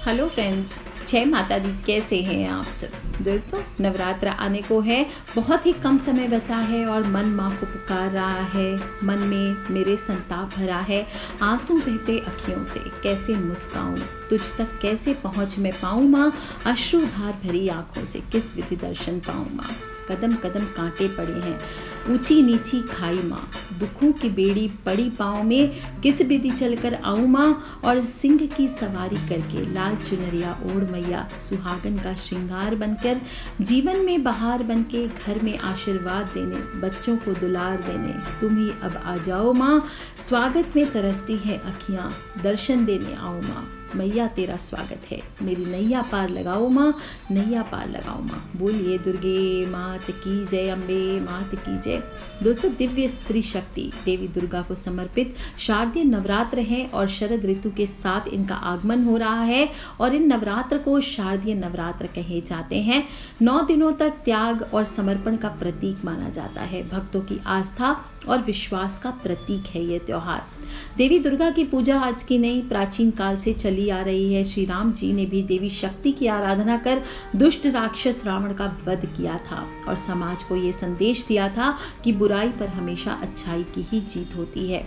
Hello friends, जय माता दी। कैसे हैं आप सब दोस्तों? नवरात्र आने को है, बहुत ही कम समय बचा है और मन माँ को पुकार रहा है। मन में मेरे संताप भरा है, आंसू बहते अखियों से कैसे मुस्काऊं, तुझ तक कैसे पहुँच मैं पाऊँ माँ, अश्रुधार भरी आंखों से किस विधि दर्शन पाऊँ माँ। कदम कदम कांटे पड़े हैं, ऊंची नीची खाई माँ, दुखों की बेड़ी पड़ी पाँव में, किस विधि चलकर आऊँ माँ। और सिंह की सवारी करके लाल चुनरिया ओढ़ मैया, सुहागन का श्रृंगार बनकर, जीवन में बहार बनके, घर में आशीर्वाद देने, बच्चों को दुलार देने, तुम ही अब आ जाओ माँ। स्वागत में तरसती है अखियाँ, दर्शन देने आओ माँ। मैया तेरा स्वागत है, मेरी नैया पार लगाओ माँ, नैया पार लगाओ माँ। बोलिए दुर्गे मात की जय, अम्बे मात की जय। दोस्तों, दिव्य स्त्री शक्ति देवी दुर्गा को समर्पित शारदीय नवरात्र है और शरद ऋतु के साथ इनका आगमन हो रहा है और इन नवरात्र को शारदीय नवरात्र कहे जाते हैं। 9 दिनों तक त्याग और समर्पण का प्रतीक माना जाता है। भक्तों की आस्था और विश्वास का प्रतीक है ये त्योहार। देवी दुर्गा की पूजा आज की नहीं, प्राचीन काल से चली आ रही है। श्री राम जी ने भी देवी शक्ति की आराधना कर दुष्ट राक्षस रावण का वध किया था और समाज को ये संदेश दिया था कि बुराई पर हमेशा अच्छाई की ही जीत होती है।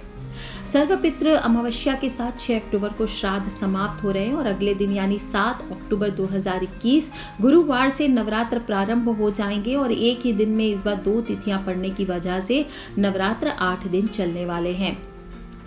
सर्वपितृ अमावस्या के साथ 6 अक्टूबर को श्राद्ध समाप्त हो रहे हैं और अगले दिन यानी 7 अक्टूबर 2021 गुरुवार से नवरात्र प्रारंभ हो जाएंगे और एक ही दिन में इस बार 2 तिथियां पड़ने की वजह से नवरात्र 8 दिन चलने वाले हैं।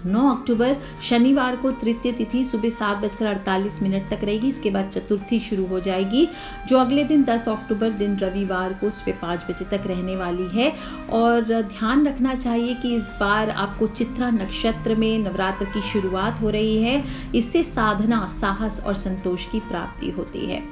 9 अक्टूबर शनिवार को तृतीय तिथि सुबह 7:48 तक रहेगी। इसके बाद चतुर्थी शुरू हो जाएगी जो अगले दिन 10 अक्टूबर दिन रविवार को सुबह 5 बजे तक रहने वाली है। और ध्यान रखना चाहिए कि इस बार आपको चित्रा नक्षत्र में नवरात्र की शुरुआत हो रही है। इससे साधना, साहस और संतोष की प्राप्ति होती है।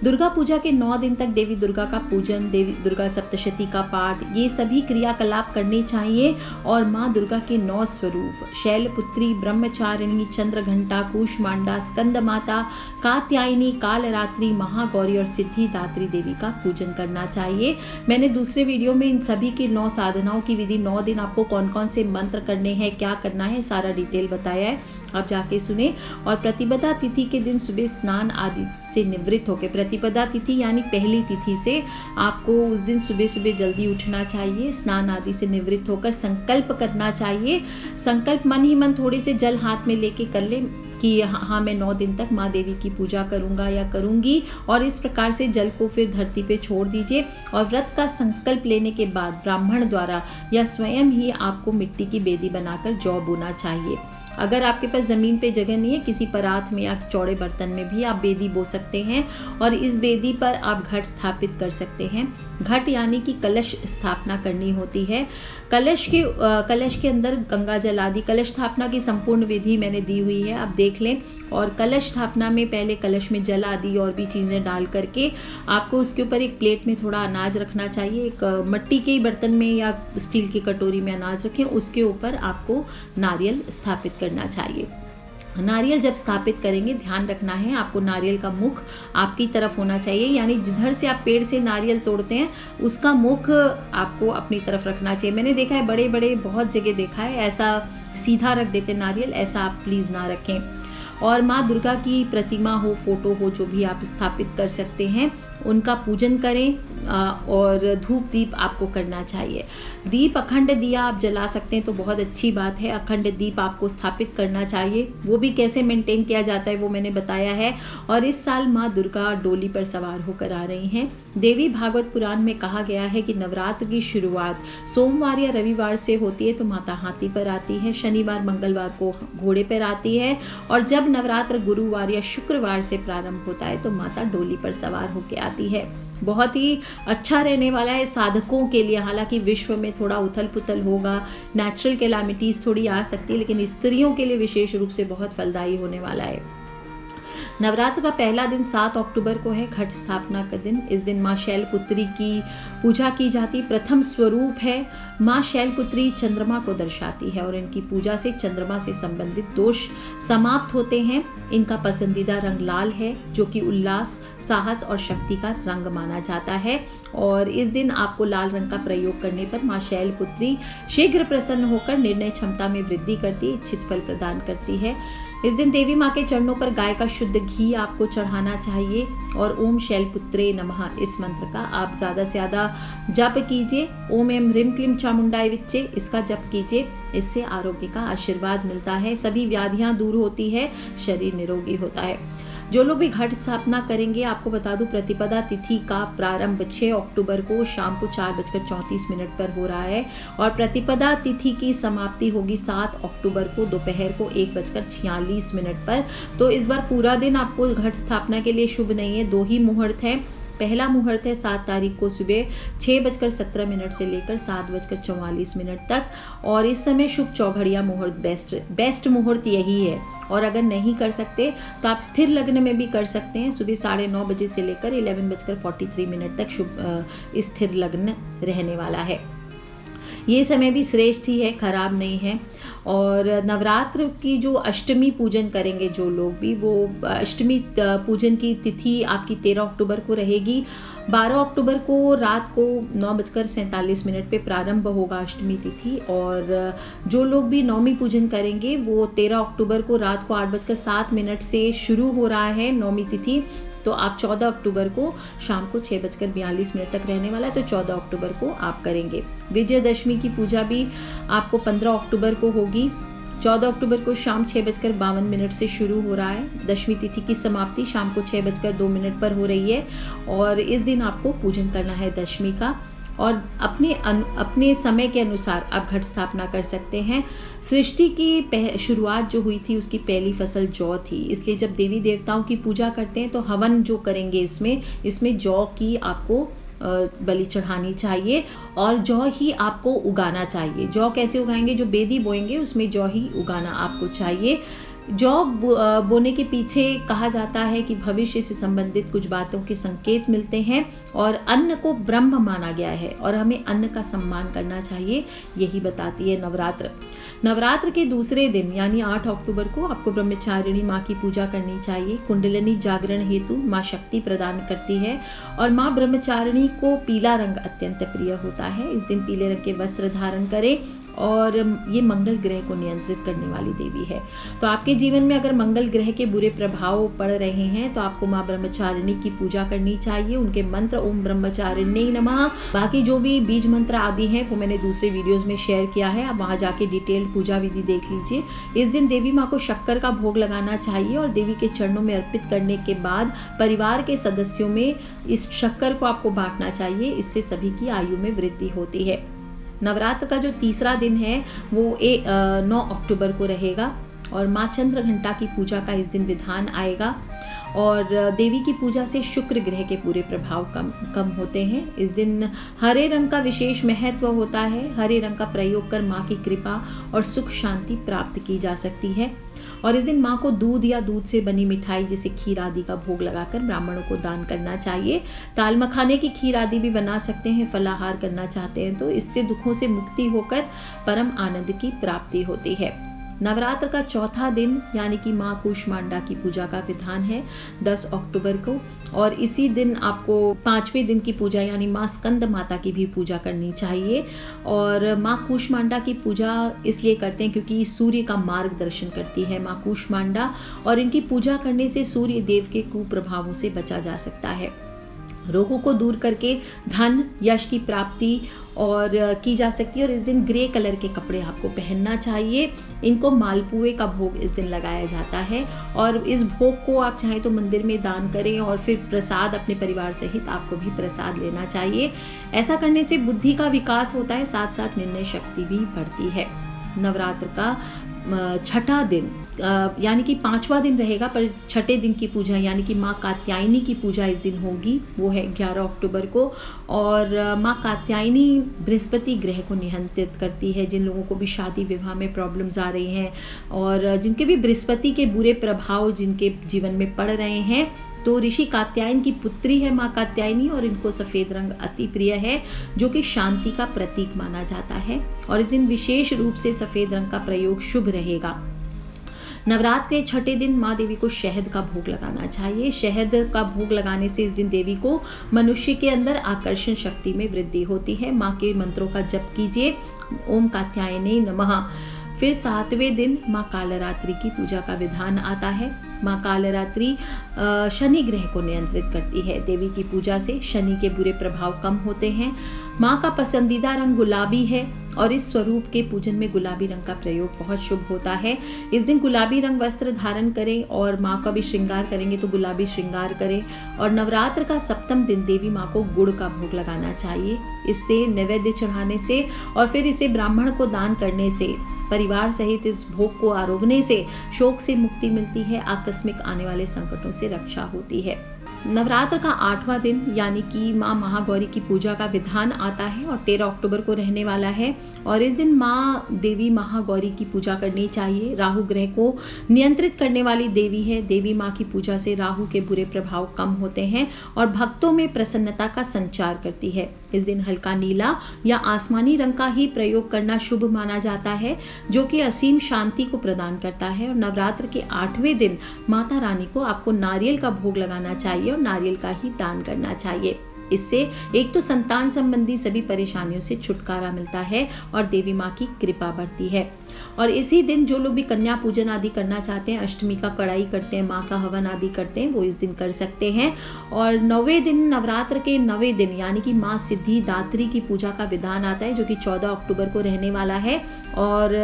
दुर्गा पूजा के 9 दिन तक देवी दुर्गा का पूजन, देवी दुर्गा सप्तशती का पाठ, ये सभी क्रियाकलाप करने चाहिए। और माँ दुर्गा के 9 स्वरूप शैलपुत्री, ब्रह्मचारिणी, चंद्रघंटा, कूष्मांडा, स्कंद माता, कात्यायनी, कालरात्रि, महागौरी और सिद्धिदात्री देवी का पूजन करना चाहिए। मैंने दूसरे वीडियो में इन सभी की 9 साधनाओं की विधि, 9 दिन आपको कौन कौन से मंत्र करने हैं, क्या करना है, सारा डिटेल बताया है, आप जाके सुने। और प्रतिपदा तिथि के दिन सुबह स्नान आदि से निवृत्त होकर, प्रतिपदा तिथि यानी पहली तिथि से आपको उस दिन सुबह सुबह जल्दी उठना चाहिए, स्नान आदि से निवृत्त होकर संकल्प करना चाहिए। संकल्प मन ही मन थोड़े से जल हाथ में लेके कर ले कि हाँ मैं 9 दिन तक माँ देवी की पूजा करूँगा या करूँगी। और इस प्रकार से जल को फिर धरती पे छोड़ दीजिए और व्रत का संकल्प लेने के बाद ब्राह्मण द्वारा या स्वयं ही आपको मिट्टी की बेदी बनाकर जौ बोना चाहिए। अगर आपके पास ज़मीन पे जगह नहीं है, किसी परात में या चौड़े बर्तन में भी आप बेदी बो सकते हैं और इस बेदी पर आप घट स्थापित कर सकते हैं। घट यानी कि कलश स्थापना करनी होती है। कलश के अंदर गंगा जल आदि, कलश स्थापना की संपूर्ण विधि मैंने दी हुई है, आप देख लें। और कलश स्थापना में पहले कलश में जल आदि और भी चीज़ें डाल करके आपको उसके ऊपर एक प्लेट में थोड़ा अनाज रखना चाहिए। एक मिट्टी के बर्तन में या स्टील की कटोरी में अनाज रखें, उसके ऊपर आपको नारियल स्थापित करना चाहिए। नारियल जब स्थापित करेंगे, ध्यान रखना है आपको नारियल का मुख आपकी तरफ होना चाहिए, यानी जिधर से आप पेड़ से नारियल तोड़ते हैं उसका मुख आपको अपनी तरफ रखना चाहिए। मैंने देखा है बड़े बड़े बहुत जगह देखा है ऐसा सीधा रख देते नारियल, ऐसा आप प्लीज़ ना रखें। और माँ दुर्गा की प्रतिमा हो, फोटो हो, जो भी आप स्थापित कर सकते हैं, उनका पूजन करें और धूप दीप आपको करना चाहिए। दीप, अखंड दिया आप जला सकते हैं तो बहुत अच्छी बात है। अखंड दीप आपको स्थापित करना चाहिए, वो भी कैसे मेंटेन किया जाता है वो मैंने बताया है। और इस साल माँ दुर्गा डोली पर सवार होकर आ रही हैं। देवी भागवत पुराण में कहा गया है कि नवरात्र की शुरुआत सोमवार या रविवार से होती है तो माता हाथी पर आती है, शनिवार मंगलवार को घोड़े पर आती है और जब नवरात्र गुरुवार या शुक्रवार से प्रारंभ होता है तो माता डोली पर सवार होकर आती है। बहुत ही अच्छा रहने वाला है साधकों के लिए। हालांकि विश्व में थोड़ा उथल पुथल होगा, नेचुरल कैलामिटीज थोड़ी आ सकती है, लेकिन स्त्रियों के लिए विशेष रूप से बहुत फलदायी होने वाला है। नवरात्र का पहला दिन 7 अक्टूबर को है, घट स्थापना का दिन। इस दिन माँ शैलपुत्री की पूजा की जाती। प्रथम स्वरूप है माँ शैलपुत्री चंद्रमा को दर्शाती है और इनकी पूजा से चंद्रमा से संबंधित दोष समाप्त होते हैं। इनका पसंदीदा रंग लाल है जो कि उल्लास, साहस और शक्ति का रंग माना जाता है। और इस दिन आपको लाल रंग का प्रयोग करने पर माँ शैलपुत्री शीघ्र प्रसन्न होकर निर्णय क्षमता में वृद्धि करती है, इच्छित फल प्रदान करती है। इस दिन देवी माँ के चरणों पर गाय का शुद्ध घी आपको चढ़ाना चाहिए और ओम शैलपुत्रे नमः इस मंत्र का आप ज़्यादा से ज़्यादा जप कीजिए। ओम एम ह्रीम क्लीम चामुंडाय विच्चे इसका जप कीजिए। इससे आरोग्य का आशीर्वाद मिलता है, सभी व्याधियाँ दूर होती है, शरीर निरोगी होता है। जो लोग भी घट स्थापना करेंगे, आपको बता दूं प्रतिपदा तिथि का प्रारंभ 6 अक्टूबर को शाम को 4:34 पर हो रहा है और प्रतिपदा तिथि की समाप्ति होगी 7 अक्टूबर को दोपहर को 1:46 पर। तो इस बार पूरा दिन आपको घट स्थापना के लिए शुभ नहीं है, 2 ही मुहूर्त है। पहला मुहूर्त है 7 तारीख को सुबह 6:17 से लेकर 7:44 तक और इस समय शुभ चौघड़िया मुहूर्त बेस्ट मुहूर्त यही है। और अगर नहीं कर सकते तो आप स्थिर लग्न में भी कर सकते हैं, सुबह 9:30 बजे से लेकर 11:43 तक शुभ स्थिर लग्न रहने वाला है। ये समय भी श्रेष्ठ ही है, खराब नहीं है। और नवरात्र की जो अष्टमी पूजन करेंगे जो लोग भी, वो अष्टमी पूजन की तिथि आपकी 13 अक्टूबर को रहेगी। 12 अक्टूबर को रात को 9:47 पे प्रारंभ होगा अष्टमी तिथि और जो लोग भी नवमी पूजन करेंगे वो 13 अक्टूबर को रात को 8:07 से शुरू हो रहा है नवमी तिथि। तो आप 14 अक्टूबर को शाम को 6:42 तक रहने वाला है, तो 14 अक्टूबर को आप करेंगे। विजयदशमी की पूजा भी आपको 15 अक्टूबर को होगी। 14 अक्टूबर को शाम 6:52 से शुरू हो रहा है। दशमी तिथि की समाप्ति शाम को 6:02 पर हो रही है और इस दिन आपको पूजन करना है दशमी का और अपने समय के अनुसार आप घट स्थापना कर सकते हैं। सृष्टि की शुरुआत जो हुई थी उसकी पहली फसल जौ थी, इसलिए जब देवी देवताओं की पूजा करते हैं तो हवन जो करेंगे इसमें जौ की आपको बलि चढ़ानी चाहिए और जौ ही आपको उगाना चाहिए। जौ कैसे उगाएंगे? जो बेदी बोएंगे उसमें जौ ही उगाना आपको चाहिए। जौ बोने के पीछे कहा जाता है कि भविष्य से संबंधित कुछ बातों के संकेत मिलते हैं और अन्न को ब्रह्म माना गया है और हमें अन्न का सम्मान करना चाहिए, यही बताती है नवरात्र। नवरात्र के दूसरे दिन यानी 8 अक्टूबर को आपको ब्रह्मचारिणी माँ की पूजा करनी चाहिए। कुंडलिनी जागरण हेतु माँ शक्ति प्रदान करती है और माँ ब्रह्मचारिणी को पीला रंग अत्यंत प्रिय होता है। इस दिन पीले रंग के वस्त्र धारण करें और ये मंगल ग्रह को नियंत्रित करने वाली देवी है। तो आपके जीवन में अगर मंगल ग्रह के बुरे प्रभाव पड़ रहे हैं तो आपको माँ ब्रह्मचारिणी की पूजा करनी चाहिए। उनके मंत्र ओम ब्रह्मचारिणी नमः, बाकी जो भी बीज मंत्र आदि हैं वो मैंने दूसरे वीडियोस में शेयर किया है, आप वहाँ जाके डिटेल्ड पूजा विधि देख लीजिए। इस दिन देवी माँ को शक्कर का भोग लगाना चाहिए और देवी के चरणों में अर्पित करने के बाद परिवार के सदस्यों में इस शक्कर को आपको बांटना चाहिए, इससे सभी की आयु में वृद्धि होती है। नवरात्र का जो तीसरा दिन है वो 9 अक्टूबर को रहेगा और माँ चंद्र घंटा की पूजा का इस दिन विधान आएगा और देवी की पूजा से शुक्र ग्रह के पूरे प्रभाव कम होते हैं। इस दिन हरे रंग का विशेष महत्व होता है। हरे रंग का प्रयोग कर माँ की कृपा और सुख शांति प्राप्त की जा सकती है और इस दिन माँ को दूध या दूध से बनी मिठाई जैसे खीर आदि का भोग लगाकर ब्राह्मणों को दान करना चाहिए। ताल मखाने की खीर आदि भी बना सकते हैं, फलाहार करना चाहते हैं तो इससे दुखों से मुक्ति होकर परम आनंद की प्राप्ति होती है। नवरात्र का चौथा दिन यानी कि माँ कूष्मांडा की पूजा का विधान है 10 अक्टूबर को और इसी दिन आपको 5वें दिन की पूजा यानी माँ स्कंद माता की भी पूजा करनी चाहिए। और माँ कूष्मांडा की पूजा इसलिए करते हैं क्योंकि सूर्य का मार्गदर्शन करती है माँ कूष्मांडा और इनकी पूजा करने से सूर्य देव के कुप्रभावों से बचा जा सकता है। रोगों को दूर करके धन यश की प्राप्ति और की जा सकती है और इस दिन ग्रे कलर के कपड़े आपको पहनना चाहिए। इनको मालपुए का भोग इस दिन लगाया जाता है और इस भोग को आप चाहें तो मंदिर में दान करें और फिर प्रसाद अपने परिवार सहित आपको भी प्रसाद लेना चाहिए। ऐसा करने से बुद्धि का विकास होता है, साथ साथ निर्णय शक्ति भी बढ़ती है। नवरात्र का छठा दिन यानी कि 5वां दिन रहेगा पर छठे दिन की पूजा यानी कि माँ कात्यायनी की पूजा इस दिन होगी, वो है 11 अक्टूबर को और माँ कात्यायनी बृहस्पति ग्रह को नियंत्रित करती है। जिन लोगों को भी शादी विवाह में प्रॉब्लम्स आ रही हैं और जिनके भी बृहस्पति के बुरे प्रभाव जिनके जीवन में पड़ रहे हैं तो ऋषि कात्यायन की पुत्री है माँ कात्यायनी और इनको सफ़ेद रंग अति प्रिय है जो कि शांति का प्रतीक माना जाता है और इस दिन विशेष रूप से सफ़ेद रंग का प्रयोग शुभ रहेगा। नवरात्र के छठे दिन माँ देवी को शहद का भोग लगाना चाहिए। शहद का भोग लगाने से इस दिन देवी को मनुष्य के अंदर आकर्षण शक्ति में वृद्धि होती है। माँ के मंत्रों का जप कीजिए, ओम कात्यायनी नमः। फिर 7वें दिन माँ कालरात्रि की पूजा का विधान आता है। माँ कालरात्रि शनि ग्रह को नियंत्रित करती है। देवी की पूजा से शनि के बुरे प्रभाव कम होते हैं। माँ का पसंदीदा रंग गुलाबी है और इस स्वरूप के पूजन में गुलाबी रंग का प्रयोग बहुत शुभ होता है। इस दिन गुलाबी रंग वस्त्र धारण करें और माँ का भी श्रृंगार करेंगे तो गुलाबी श्रृंगार करें। और नवरात्र का 7वें दिन देवी माँ को गुड़ का भोग लगाना चाहिए। इससे नैवेद्य चढ़ाने से और फिर इसे ब्राह्मण को दान करने से, परिवार सहित इस भोग को आरोगने से शोक से मुक्ति मिलती है, आकस्मिक आने वाले संकटों से रक्षा होती है। नवरात्र का 8वां दिन यानी कि माँ महागौरी की पूजा का विधान आता है और 13 अक्टूबर को रहने वाला है। और इस दिन माँ देवी महागौरी की पूजा करनी चाहिए। राहु ग्रह को नियंत्रित करने वाली देवी है। देवी माँ की पूजा से राहु के बुरे प्रभाव कम होते हैं और भक्तों में प्रसन्नता का संचार करती है। इस दिन हल्का नीला या आसमानी रंग का ही प्रयोग करना शुभ माना जाता है, जो कि असीम शांति को प्रदान करता है। और नवरात्र के 8वें दिन माता रानी को आपको नारियल का भोग लगाना चाहिए और नारियल का ही दान करना चाहिए। इससे एक तो संतान संबंधी सभी परेशानियों से छुटकारा मिलता है और देवी माँ की कृपा बढ़ती है। और इसी दिन जो लोग भी कन्या पूजन आदि करना चाहते हैं, अष्टमी का कड़ाई करते हैं, माँ का हवन आदि करते हैं, वो इस दिन कर सकते हैं। और 9वें दिन, नवरात्र के 9वें दिन यानी कि माँ सिद्धिदात्री की पूजा का विधान आता है, जो कि 14 अक्टूबर को रहने वाला है। और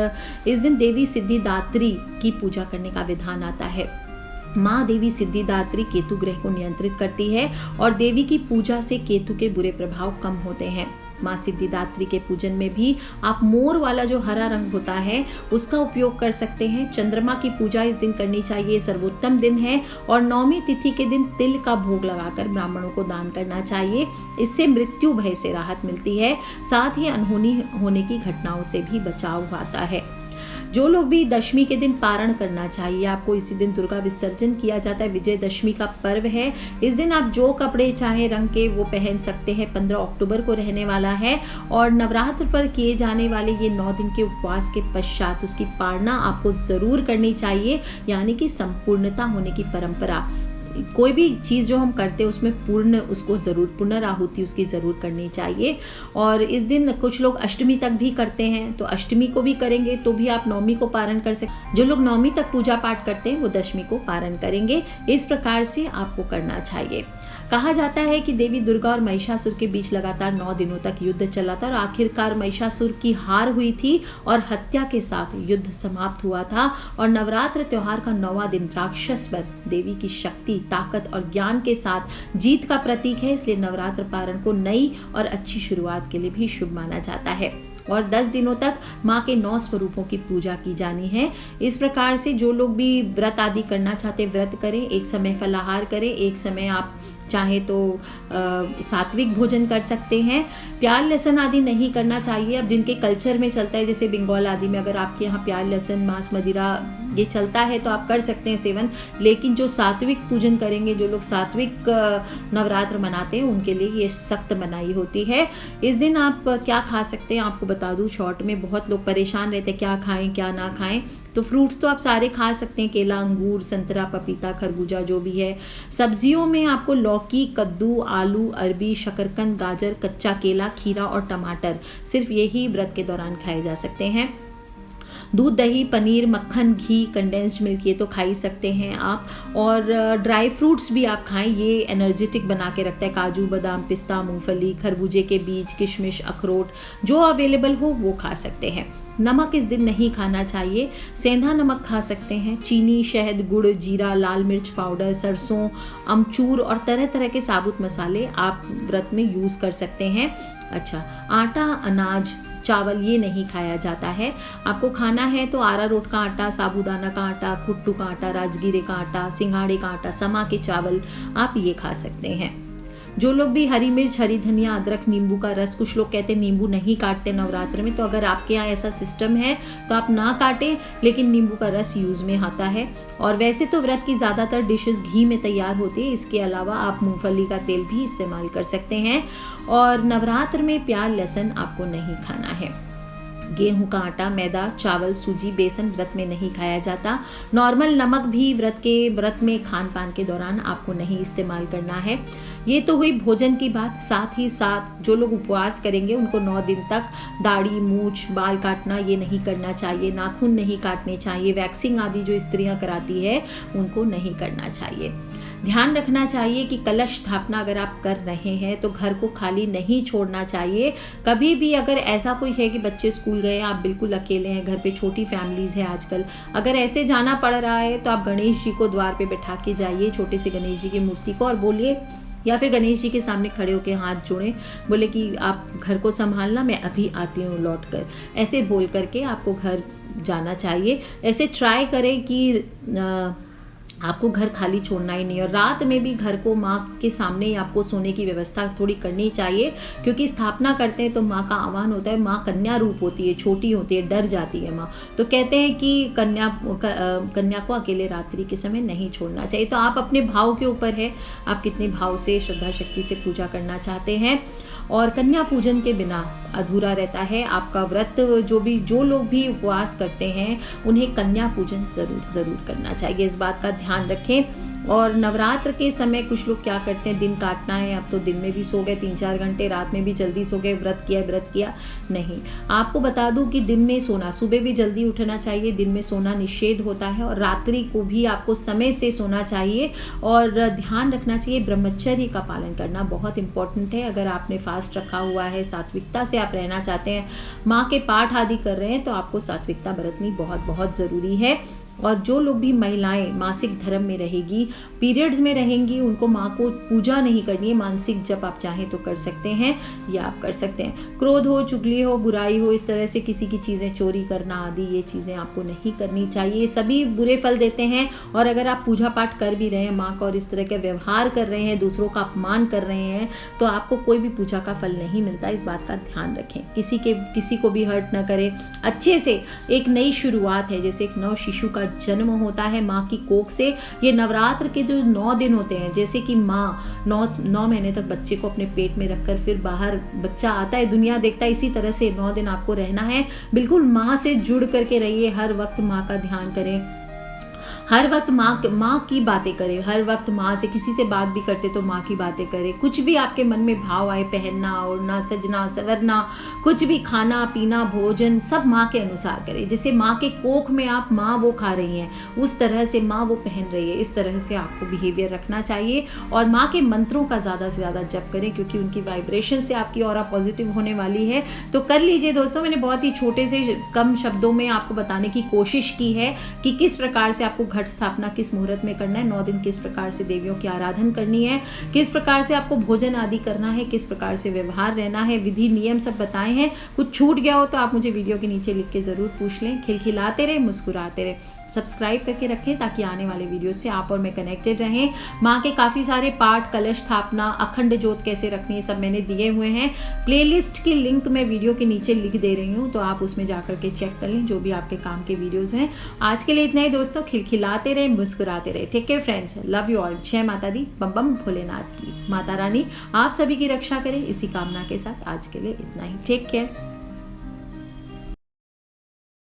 इस दिन देवी सिद्धिदात्री की पूजा करने का विधान आता है। माँ देवी सिद्धिदात्री केतु ग्रह को नियंत्रित करती है और देवी की पूजा से केतु के बुरे प्रभाव कम होते हैं। माँ सिद्धिदात्री के पूजन में भी आप मोर वाला जो हरा रंग होता है उसका उपयोग कर सकते हैं। चंद्रमा की पूजा इस दिन करनी चाहिए, सर्वोत्तम दिन है। और 9वीं तिथि के दिन तिल का भोग लगाकर ब्राह्मणों को दान करना चाहिए। इससे मृत्यु भय से राहत मिलती है, साथ ही अनहोनी होने की घटनाओं से भी बचाव आता है। जो लोग भी दशमी के दिन पारण करना चाहिए, आपको इसी दिन दुर्गा विसर्जन किया जाता है। विजयदशमी का पर्व है। इस दिन आप जो कपड़े चाहे रंग के वो पहन सकते हैं। 15 अक्टूबर को रहने वाला है। और नवरात्र पर किए जाने वाले ये 9 दिन के उपवास के पश्चात उसकी पारणा आपको जरूर करनी चाहिए, यानी कि संपूर्णता होने की परंपरा। कोई भी चीज़ जो हम करते हैं उसमें पुनराहुति उसकी ज़रूर करनी चाहिए। और इस दिन कुछ लोग अष्टमी तक भी करते हैं, तो अष्टमी को भी करेंगे तो भी आप 9वीं को पारण कर सकते। जो लोग 9वीं तक पूजा पाठ करते हैं वो 10वीं को पारण करेंगे। इस प्रकार से आपको करना चाहिए। कहा जाता है कि देवी दुर्गा और महिषासुर के बीच लगातार 9 दिनों तक युद्ध चला था और आखिरकार महिषासुर की हार हुई थी और हत्या के साथ युद्ध समाप्त हुआ था। और नवरात्र त्योहार का 9वां दिन राक्षस पर देवी की शक्ति, ताकत और ज्ञान के साथ जीत का प्रतीक है। इसलिए नवरात्र पारण को नई और अच्छी शुरुआत के लिए भी शुभ माना जाता है। और 10 दिनों तक माँ के 9 स्वरूपों की पूजा की जानी है। इस प्रकार से जो लोग भी व्रत आदि करना चाहते व्रत करें। एक समय फलाहार करें, एक समय आप चाहे तो सात्विक भोजन कर सकते हैं। प्याज लहसुन आदि नहीं करना चाहिए। अब जिनके कल्चर में चलता है, जैसे बंगाल आदि में अगर आपके यहाँ प्याज लहसुन मांस मदिरा ये चलता है तो आप कर सकते हैं सेवन। लेकिन जो सात्विक पूजन करेंगे, जो लोग सात्विक नवरात्र मनाते हैं, उनके लिए ये सख्त मनाही होती है। इस दिन आप क्या खा सकते हैं आपको बता दूं शॉर्ट में। बहुत लोग परेशान रहते हैं क्या खाएं क्या ना खाएं। तो फ्रूट्स तो आप सारे खा सकते हैं, केला, अंगूर, संतरा, पपीता, खरबूजा जो भी है। सब्जियों में आपको लौकी, कद्दू, आलू, अरबी, शकरकंद, गाजर, कच्चा केला, खीरा और टमाटर सिर्फ यही व्रत के दौरान खाए जा सकते हैं। दूध, दही, पनीर, मक्खन, घी, कंडेंस्ड मिल्क ये तो खा ही सकते हैं आप। और ड्राई फ्रूट्स भी आप खाएं, ये एनर्जेटिक बना के रखता है। काजू, बादाम, पिस्ता, मूंगफली, खरबूजे के बीज, किशमिश, अखरोट जो अवेलेबल हो वो खा सकते हैं। नमक इस दिन नहीं खाना चाहिए। सेंधा नमक खा सकते हैं। चीनी, शहद, गुड़, जीरा, लाल मिर्च पाउडर, सरसों, अमचूर और तरह तरह के साबुत मसाले आप व्रत में यूज़ कर सकते हैं। अच्छा, आटा, अनाज, चावल ये नहीं खाया जाता है। आपको खाना है तो अरारोट का आटा, साबूदाना का आटा, कुट्टू का आटा, राजगीरे का आटा, सिंघाड़े का आटा, समा के चावल आप ये खा सकते हैं। जो लोग भी हरी मिर्च, हरी धनिया, अदरक, नींबू का रस, कुछ लोग कहते हैं नींबू नहीं काटते नवरात्र में, तो अगर आपके यहाँ ऐसा सिस्टम है तो आप ना काटें, लेकिन नींबू का रस यूज़ में आता है। और वैसे तो व्रत की ज़्यादातर डिशेस घी में तैयार होती है। इसके अलावा आप मूंगफली का तेल भी इस्तेमाल कर सकते हैं। और नवरात्र में प्याज लहसुन आपको नहीं खाना है। गेहूं का आटा, मैदा, चावल, सूजी, बेसन व्रत में नहीं खाया जाता। नॉर्मल नमक भी व्रत में खान पान के दौरान आपको नहीं इस्तेमाल करना है। ये तो हुई भोजन की बात। साथ ही साथ जो लोग उपवास करेंगे उनको 9 दिन तक दाढ़ी, मूछ, बाल काटना ये नहीं करना चाहिए, नाखून नहीं काटने चाहिए, वैक्सिंग आदि जो स्त्रियां कराती है उनको नहीं करना चाहिए। ध्यान रखना चाहिए कि कलश स्थापना अगर आप कर रहे हैं तो घर को खाली नहीं छोड़ना चाहिए। कभी भी अगर ऐसा कोई है कि बच्चे स्कूल गए, आप बिल्कुल अकेले हैं, घर पे छोटी फैमिलीज है आजकल, अगर ऐसे जाना पड़ रहा है तो आप गणेश जी को द्वार पे बैठा के जाइए, छोटे से गणेश जी की मूर्ति को, और बोलिए, या फिर गणेश जी के सामने खड़े होकर हाथ जोड़ें, बोले कि आप घर को संभालना, मैं अभी आती हूँ लौट कर। ऐसे बोल करके आपको घर जाना चाहिए। ऐसे ट्राई करें कि आपको घर खाली छोड़ना ही नहीं। और रात में भी घर को माँ के सामने ही आपको सोने की व्यवस्था थोड़ी करनी चाहिए, क्योंकि स्थापना करते हैं तो माँ का आह्वान होता है। माँ कन्या रूप होती है, छोटी होती है, डर जाती है माँ, तो कहते हैं कि कन्या को अकेले रात्रि के समय नहीं छोड़ना चाहिए। तो आप अपने भाव के ऊपर है, आप कितने भाव से, श्रद्धा शक्ति से पूजा करना चाहते हैं। और कन्या पूजन के बिना अधूरा रहता है आपका व्रत। जो लोग भी उपवास करते हैं उन्हें कन्या पूजन ज़रूर करना चाहिए, इस बात का ध्यान रखें। और नवरात्र के समय कुछ लोग क्या करते हैं, दिन काटना है, अब तो दिन में भी सो गए 3-4 घंटे, रात में भी जल्दी सो गए, व्रत किया। नहीं, आपको बता दूं कि दिन में सोना, सुबह भी जल्दी उठना चाहिए, दिन में सोना निषेध होता है, और रात्रि को भी आपको समय से सोना चाहिए। और ध्यान रखना चाहिए, ब्रह्मचर्य का पालन करना बहुत इंपॉर्टेंट है। अगर आपने फास्ट रखा हुआ है, सात्विकता से आप रहना चाहते हैं, माँ के पाठ आदि कर रहे हैं, तो आपको सात्विकता बरतनी बहुत ज़रूरी है। और जो लोग भी महिलाएं मासिक धर्म में रहेगी, पीरियड्स में रहेंगी, उनको माँ को पूजा नहीं करनी है। मानसिक जप आप चाहें तो कर सकते हैं, या आप कर सकते हैं। क्रोध हो, चुगली हो, बुराई हो, इस तरह से किसी की चीज़ें चोरी करना आदि, ये चीज़ें आपको नहीं करनी चाहिए, ये सभी बुरे फल देते हैं। और अगर आप पूजा पाठ कर भी रहे हैं माँ का और इस तरह के व्यवहार कर रहे हैं, दूसरों का अपमान कर रहे हैं, तो आपको कोई भी पूजा का फल नहीं मिलता, इस बात का ध्यान रखें। किसी को भी हर्ट ना करें। अच्छे से एक नई शुरुआत है, जैसे एक नव शिशु का जन्म होता है माँ की कोख से। ये नवरात्र के जो 9 दिन होते हैं, जैसे कि माँ 9 महीने तक बच्चे को अपने पेट में रखकर फिर बाहर बच्चा आता है, दुनिया देखता है, इसी तरह से 9 दिन आपको रहना है। बिल्कुल माँ से जुड़ करके रहिए, हर वक्त माँ का ध्यान करें, हर वक्त माँ की बातें करें, हर वक्त माँ से, किसी से बात भी करते तो माँ की बातें करें। कुछ भी आपके मन में भाव आए, पहनना, ओढ़ना, सजना, संवरना, कुछ भी खाना पीना, भोजन, सब माँ के अनुसार करें। जैसे माँ के कोख में आप माँ वो खा रही हैं, उस तरह से माँ वो पहन रही है, इस तरह से आपको बिहेवियर रखना चाहिए। और माँ के मंत्रों का ज़्यादा से ज़्यादा जप करें, क्योंकि उनकी वाइब्रेशन से आपकी ऑरा पॉजिटिव होने वाली है। तो कर लीजिए दोस्तों। मैंने बहुत ही छोटे से कम शब्दों में आपको बताने की कोशिश की है कि किस प्रकार से आपको घट स्थापना किस मुहूर्त में करना है, 9 दिन किस प्रकार से देवियों की आराधना करनी है, किस प्रकार से आपको भोजन आदि करना है, किस प्रकार से व्यवहार रहना है, विधि नियम सब बताए हैं। कुछ छूट गया हो तो आप मुझे वीडियो के नीचे लिख के ज़रूर पूछ लें। खिलखिलाते रहे, मुस्कुराते रहे, सब्सक्राइब करके रखें ताकि आने वाले वीडियो से आप और मैं कनेक्टेड रहें। माँ के काफ़ी सारे पाठ, कलश स्थापना, अखंड ज्योत कैसे रखनी है, सब मैंने दिए हुए हैं। प्लेलिस्ट की लिंक मैं वीडियो के नीचे लिख दे रही हूँ, तो आप उसमें जाकर के चेक कर लें, जो भी आपके काम के वीडियोज़ हैं। आज के लिए इतना ही दोस्तों। खिलखिलाते रहे, मुस्कुराते रहे। Take care friends, love you all. जय माता दी, बम बम भोलेनाथ की। माता रानी आप सभी की रक्षा करें, इसी कामना के साथ आज के लिए इतना ही। Take care.